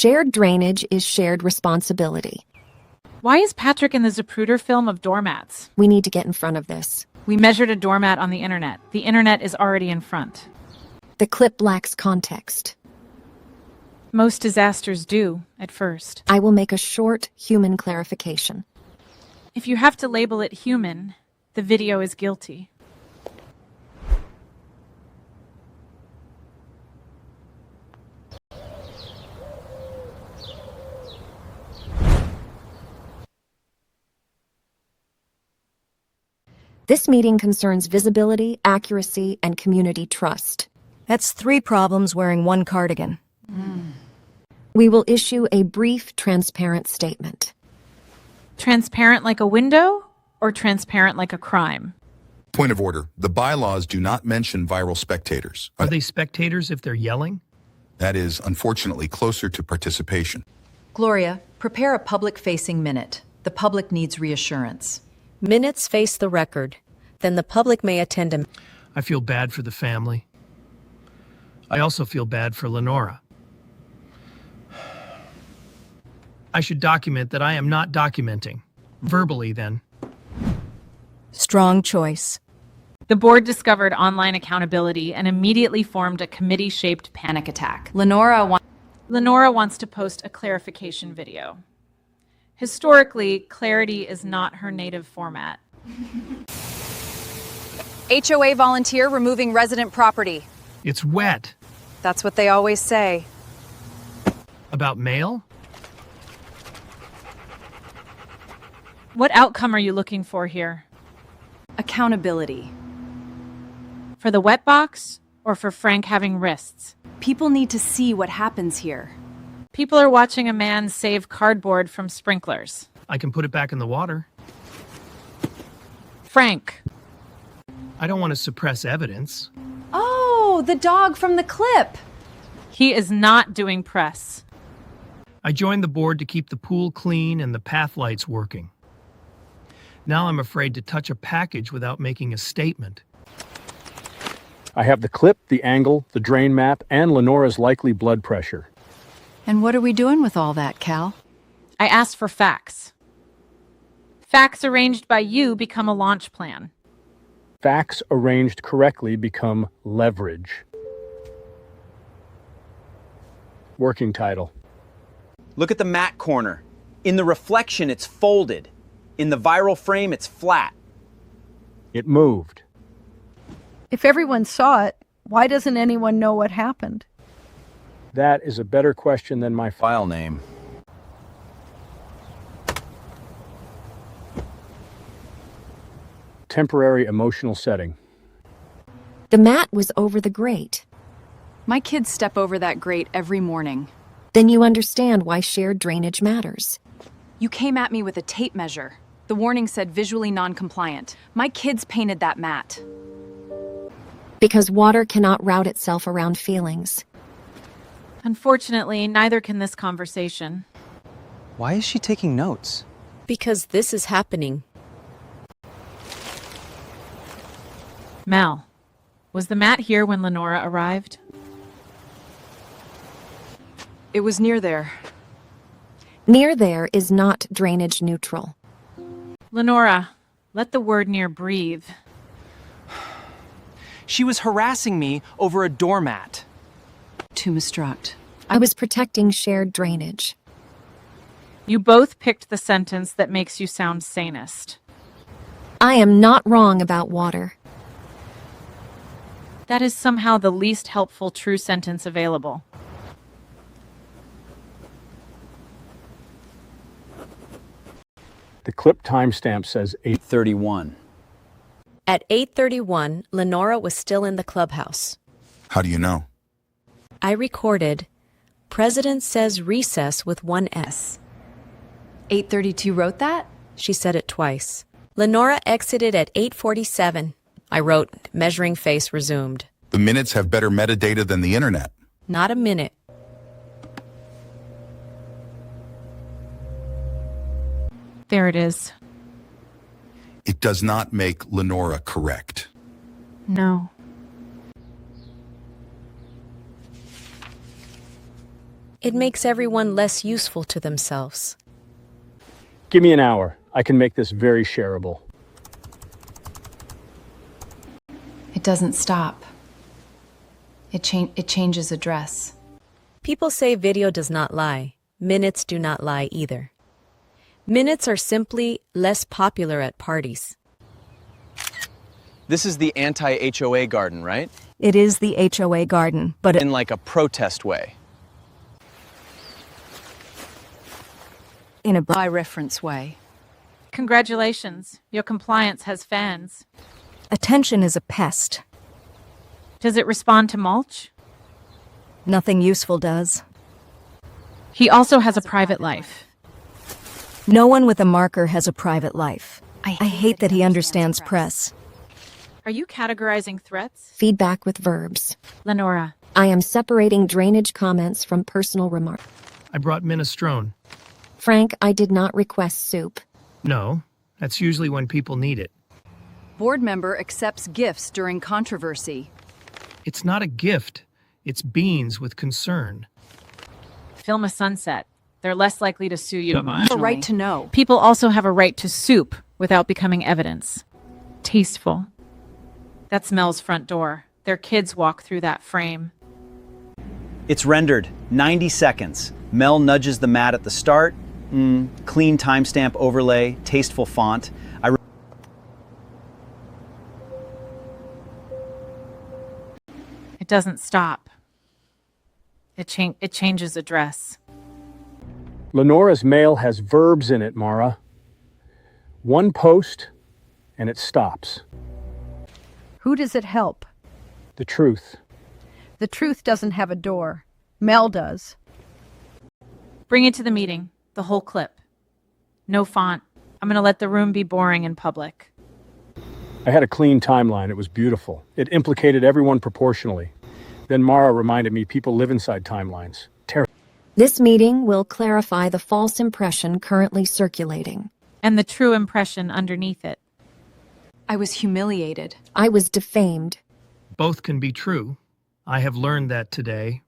Shared drainage is shared responsibility. Why is Patrick in the Zapruder film of doormats? We need to get in front of this. We measured a doormat on the internet. The internet is already in front. The clip lacks context. Most disasters do, at first. I will make a short human clarification. If you have to label it human, the video is guilty. This meeting concerns visibility, accuracy, and community trust. That's 3 problems wearing 1 cardigan. We will issue a brief, transparent statement. Transparent like a window, or transparent like a crime? Point of order. The bylaws do not mention viral spectators. Are they spectators if they're yelling? That is, unfortunately, closer to participation. Gloria, prepare a public-facing minute. The public needs reassurance. Minutes face the record. Then the public may attend a... I feel bad for the family. I also feel bad for Lenora. I should document that I am not documenting. Verbally, then. Strong choice. The board discovered online accountability and immediately formed a committee-shaped panic attack. Lenora wants to post a clarification video. Historically, clarity is not her native format. HOA volunteer removing resident property. It's wet. That's what they always say. About mail? What outcome are you looking for here? Accountability. For the wet box, or for Frank having wrists? People need to see what happens here. People are watching a man save cardboard from sprinklers. I can put it back in the water. Frank. I don't want to suppress evidence. Oh, the dog from the clip. He is not doing press. I joined the board to keep the pool clean and the path lights working. Now I'm afraid to touch a package without making a statement. I have the clip, the angle, the drain map, and Lenora's likely blood pressure. And what are we doing with all that, Cal? I asked for facts. Facts arranged by you become a launch plan. Facts arranged correctly become leverage. Working title. Look at the matte corner. In the reflection, it's folded. In the viral frame, it's flat. It moved. If everyone saw it, why doesn't anyone know what happened? That is a better question than my File name. temporary emotional setting. The mat was over the grate. My kids step over that grate every morning. Then you understand why shared drainage matters. You came at me with a tape measure. The warning said visually non-compliant. My kids painted that mat. Because water cannot route itself around feelings. Unfortunately, neither can this conversation. Why is she taking notes? Because this is happening. Mel, was the mat here when Lenora arrived? It was near there. Near there is not drainage neutral. Lenora, let the word near breathe. She was harassing me over a doormat. To Mistruct. I was protecting shared drainage. You both picked the sentence that makes you sound sanest. I am not wrong about water. That is somehow the least helpful true sentence available. The clip timestamp says 8:31. At 8:31, Lenora was still in the clubhouse. How do you know? I recorded, President says recess with one S. 8:32 wrote that? She said it twice. Lenora exited at 8:47. I wrote, measuring face resumed. The minutes have better metadata than the internet. Not a minute. There it is. It does not make Lenora correct. No. It makes everyone less useful to themselves. Give me an hour. I can make this very shareable. It doesn't stop. It changes address. People say video does not lie. Minutes do not lie either. Minutes are simply less popular at parties. This is the anti-HOA garden, right? It is the HOA garden, but In like a protest way. in a By reference way. Congratulations, your compliance has fans. attention is a pest. Does it respond to mulch? Nothing useful does. He also has a private life. No one with a marker has a private life. I hate that he understands press. Are you categorizing threats? Feedback with verbs. Lenora, I am separating drainage comments from personal remarks. I brought minestrone. Frank, I did not request soup. No, that's usually when people need it. Board member accepts gifts during controversy. It's not a gift. It's beans with concern. film a sunset. They're less likely to sue you. The right to know. People also have a right to soup without becoming evidence. Tasteful. That's Mel's front door. Their kids walk through that frame. It's rendered 90 seconds. Mel nudges the mat at the start. Clean timestamp overlay, tasteful font. It doesn't stop. It changes address. Lenora's mail has verbs in it, Mara. One post, and it stops. Who does it help? The truth. The truth doesn't have a door. Mel does. Bring it to the meeting, the whole clip. No font. I'm going to let the room be boring in public. I had a clean timeline. It was beautiful. It implicated everyone proportionally. Then Mara reminded me people live inside timelines. This meeting will clarify the false impression currently circulating. And the true impression underneath it. I was humiliated. I was defamed. Both can be true. I have learned that today,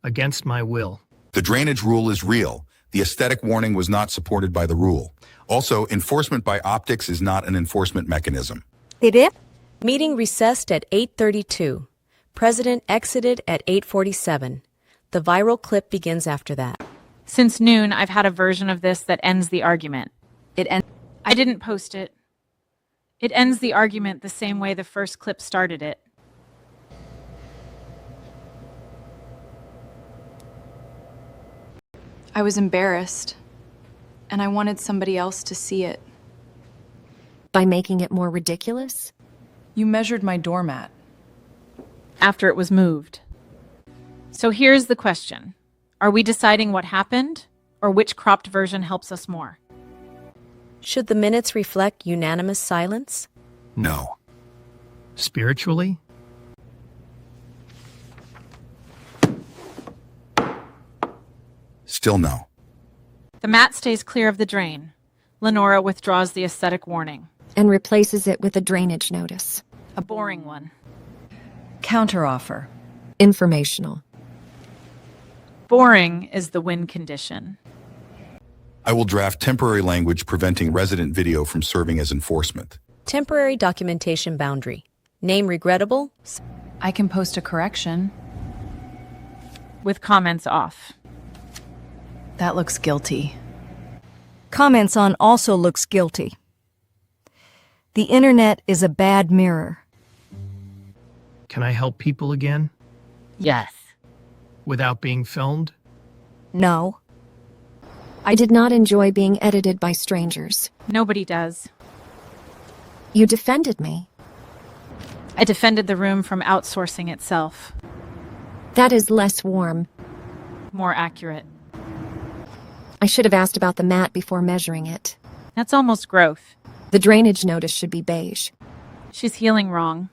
against my will. The drainage rule is real. The aesthetic warning was not supported by the rule. Also, enforcement by optics is not an enforcement mechanism. It is? Meeting recessed at 8:32. President exited at 8:47. The viral clip begins after that. Since noon, I've had a version of this that ends the argument. I I didn't post it. It ends the argument the same way the first clip started it. I was embarrassed, and I wanted somebody else to see it. By making it more ridiculous? You measured my doormat. After it was moved. So here's the question. Are we deciding what happened, or which cropped version helps us more? Should the minutes reflect unanimous silence? No. Spiritually? Still no. The mat stays clear of the drain. Lenora withdraws the aesthetic warning. And replaces it with a drainage notice. A boring one. Counteroffer. Informational. Boring is the win condition. I will draft temporary language preventing resident video from serving as enforcement. Temporary documentation boundary. Name regrettable? I can post a correction. With comments off. That looks guilty. Comments on also looks guilty. The internet is a bad mirror. Can I help people again? Yes. Without being filmed? No. I did not enjoy being edited by strangers. Nobody does. You defended me. I defended the room from outsourcing itself. That is less warm. More accurate. I should have asked about the mat before measuring it. That's almost growth. The drainage notice should be beige. She's healing wrong.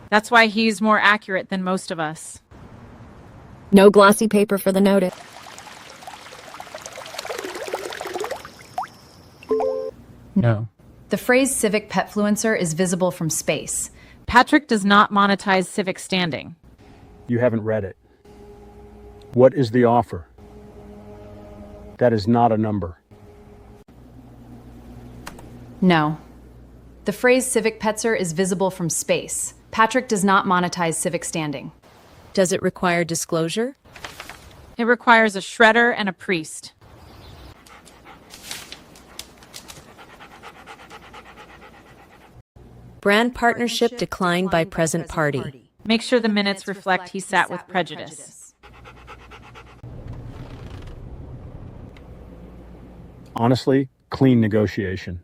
That's why he's more accurate than most of us. No glossy paper for the notice. No. The phrase civic petfluencer is visible from space. Patrick does not monetize civic standing. You haven't read it. What is the offer? That is not a number. No. The phrase civic petzer is visible from space. Patrick does not monetize civic standing. Does it require disclosure? It requires a shredder and a priest. Brand partnership declined by present party. Make sure the minutes reflect he sat with prejudice. Honestly, clean negotiation.